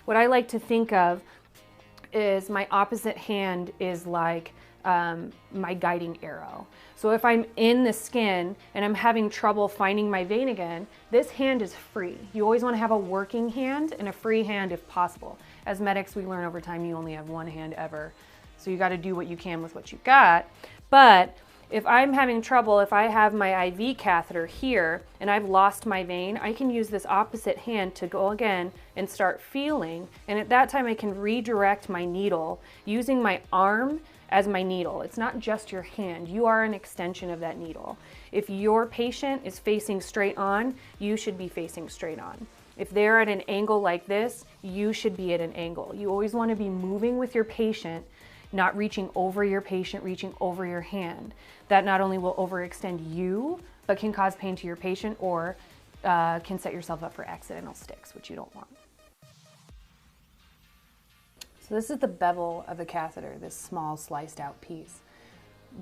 What I like to think of is my opposite hand is like my guiding arrow. So if I'm in the skin and I'm having trouble finding my vein again, this hand is free. You always want to have a working hand and a free hand if possible. As medics, we learn over time you only have one hand ever. So you got to do what you can with what you got. But if I'm having trouble, if I have my IV catheter here and I've lost my vein, I can use this opposite hand to go again and start feeling. And at that time I can redirect my needle using my arm as my needle. It's not just your hand. You are an extension of that needle. If your patient is facing straight on, you should be facing straight on. If they're at an angle like this, you should be at an angle. You always want to be moving with your patient, not reaching over your patient, reaching over your hand. That not only will overextend you, but can cause pain to your patient or can set yourself up for accidental sticks, which you don't want. So this is the bevel of the catheter, this small sliced out piece.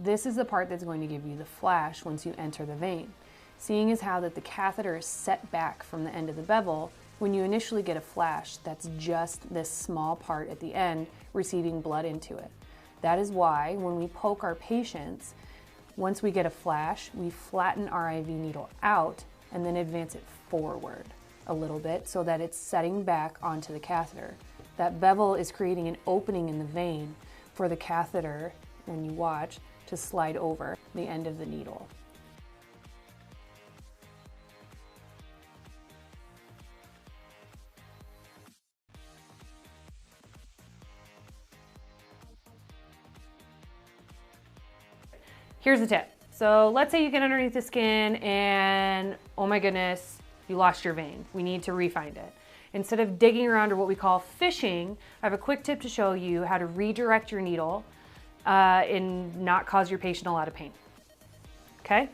This is the part that's going to give you the flash once you enter the vein. Seeing as how that the catheter is set back from the end of the bevel, when you initially get a flash, that's just this small part at the end receiving blood into it. That is why when we poke our patients, once we get a flash, we flatten our IV needle out and then advance it forward a little bit so that it's setting back onto the catheter. That bevel is creating an opening in the vein for the catheter, when you watch, to slide over the end of the needle. Here's the tip. So let's say you get underneath the skin and, oh my goodness, you lost your vein. We need to re-find it. Instead of digging around or what we call fishing, I have a quick tip to show you how to redirect your needle and not cause your patient a lot of pain. Okay?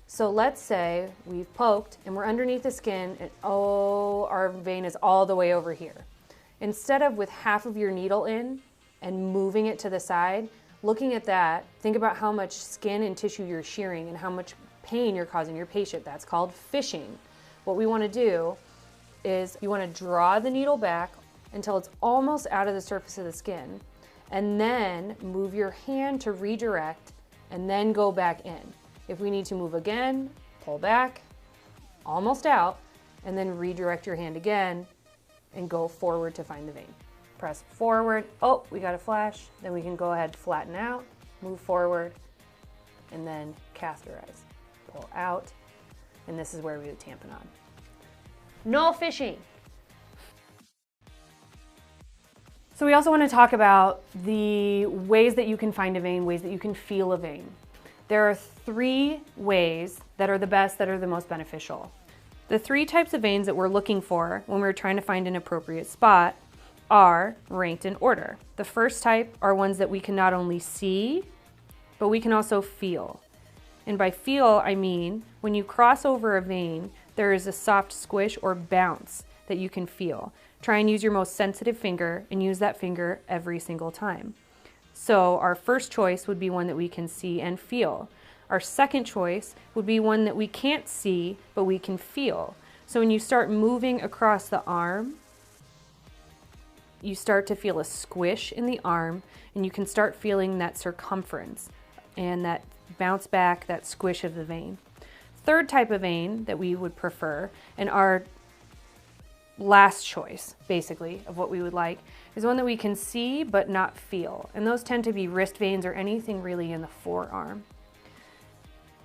So let's say we've poked and we're underneath the skin and oh, our vein is all the way over here. Instead of with half of your needle in and moving it to the side, looking at that, think about how much skin and tissue you're shearing and how much pain you're causing your patient. That's called fishing. What we want to do is you want to draw the needle back until it's almost out of the surface of the skin, and then move your hand to redirect and then go back in. If we need to move again, pull back, almost out, and then redirect your hand again and go forward to find the vein. Press forward, oh, we got a flash, then we can go ahead, flatten out, move forward, and then catheterize. Pull out, and this is where we would tamponade. No fishing. So we also want to talk about the ways that you can find a vein, ways that you can feel a vein. There are 3 ways that are the best, that are the most beneficial. The 3 types of veins that we're looking for when we're trying to find an appropriate spot are ranked in order. The first type are ones that we can not only see, but we can also feel. And by feel, I mean when you cross over a vein, there is a soft squish or bounce that you can feel. Try and use your most sensitive finger and use that finger every single time. So our first choice would be one that we can see and feel. Our second choice would be one that we can't see, but we can feel. So when you start moving across the arm, you start to feel a squish in the arm, and you can start feeling that circumference and that bounce back, that squish of the vein. Third type of vein that we would prefer, and our last choice, basically, of what we would like, is one that we can see but not feel. And those tend to be wrist veins or anything really in the forearm.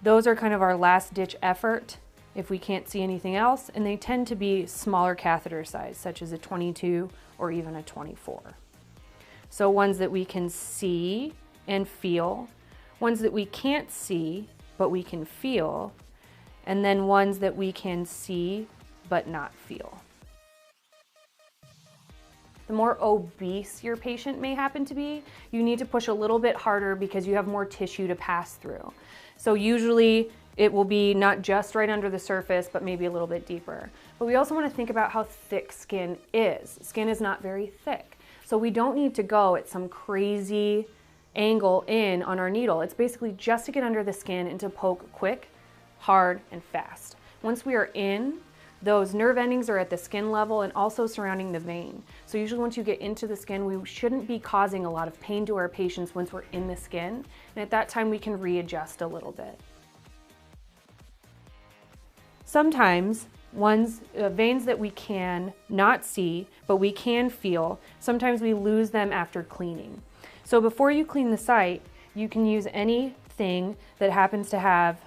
Those are kind of our last ditch effort if we can't see anything else, and they tend to be smaller catheter size, such as a 22 or even a 24. So ones that we can see and feel, ones that we can't see but we can feel, and then ones that we can see but not feel. The more obese your patient may happen to be, you need to push a little bit harder because you have more tissue to pass through. So usually it will be not just right under the surface, but maybe a little bit deeper. But we also want to think about how thick skin is. Skin is not very thick. So we don't need to go at some crazy angle in on our needle. It's basically just to get under the skin and to poke quick, hard, and fast. Once we are in, those nerve endings are at the skin level and also surrounding the vein. So usually once you get into the skin, we shouldn't be causing a lot of pain to our patients once we're in the skin. And at that time, we can readjust a little bit. Sometimes veins that we can not see, but we can feel, sometimes we lose them after cleaning. So before you clean the site, you can use anything that happens to have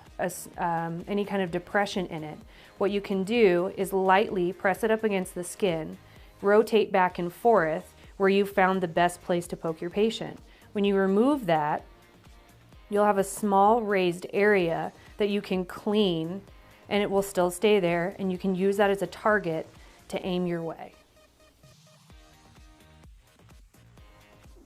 any kind of depression in it. What you can do is lightly press it up against the skin, rotate back and forth where you found the best place to poke your patient. When you remove that, you'll have a small raised area that you can clean, and it will still stay there, and you can use that as a target to aim your way.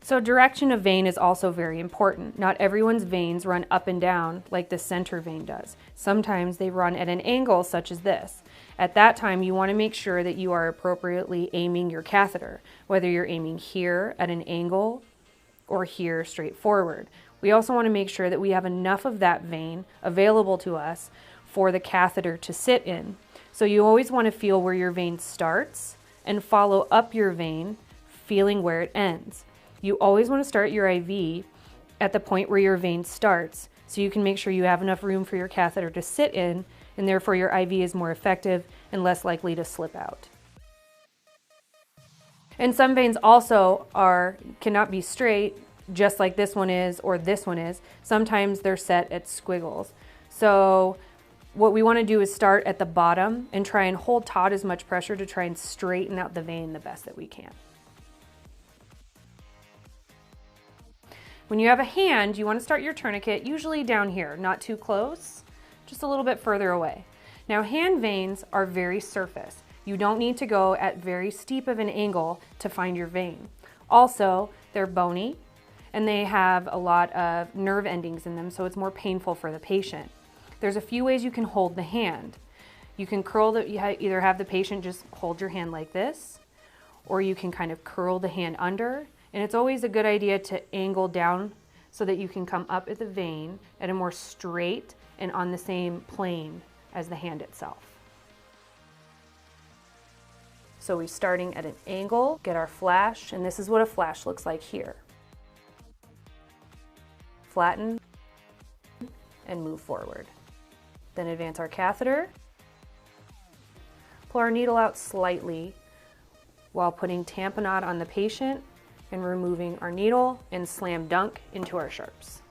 So direction of vein is also very important. Not everyone's veins run up and down like the center vein does. Sometimes they run at an angle such as this. At that time, you want to make sure that you are appropriately aiming your catheter, whether you're aiming here at an angle or here straight forward. We also want to make sure that we have enough of that vein available to us for the catheter to sit in. So you always want to feel where your vein starts and follow up your vein, feeling where it ends. You always want to start your IV at the point where your vein starts, so you can make sure you have enough room for your catheter to sit in, and therefore your IV is more effective and less likely to slip out. And some veins also cannot be straight, just like this one is or this one is. Sometimes they're set at squiggles. So what we want to do is start at the bottom and try and hold taut as much pressure to try and straighten out the vein the best that we can. When you have a hand, you want to start your tourniquet usually down here, not too close, just a little bit further away. Now, hand veins are very surface. You don't need to go at very steep of an angle to find your vein. Also, they're bony and they have a lot of nerve endings in them, so it's more painful for the patient. There's a few ways you can hold the hand. You can either have the patient just hold your hand like this, or you can kind of curl the hand under. And it's always a good idea to angle down so that you can come up at the vein at a more straight and on the same plane as the hand itself. So we're starting at an angle, get our flash, and this is what a flash looks like here. Flatten and move forward. Then advance our catheter. Pull our needle out slightly while putting tamponade on the patient and removing our needle, and slam dunk into our sharps.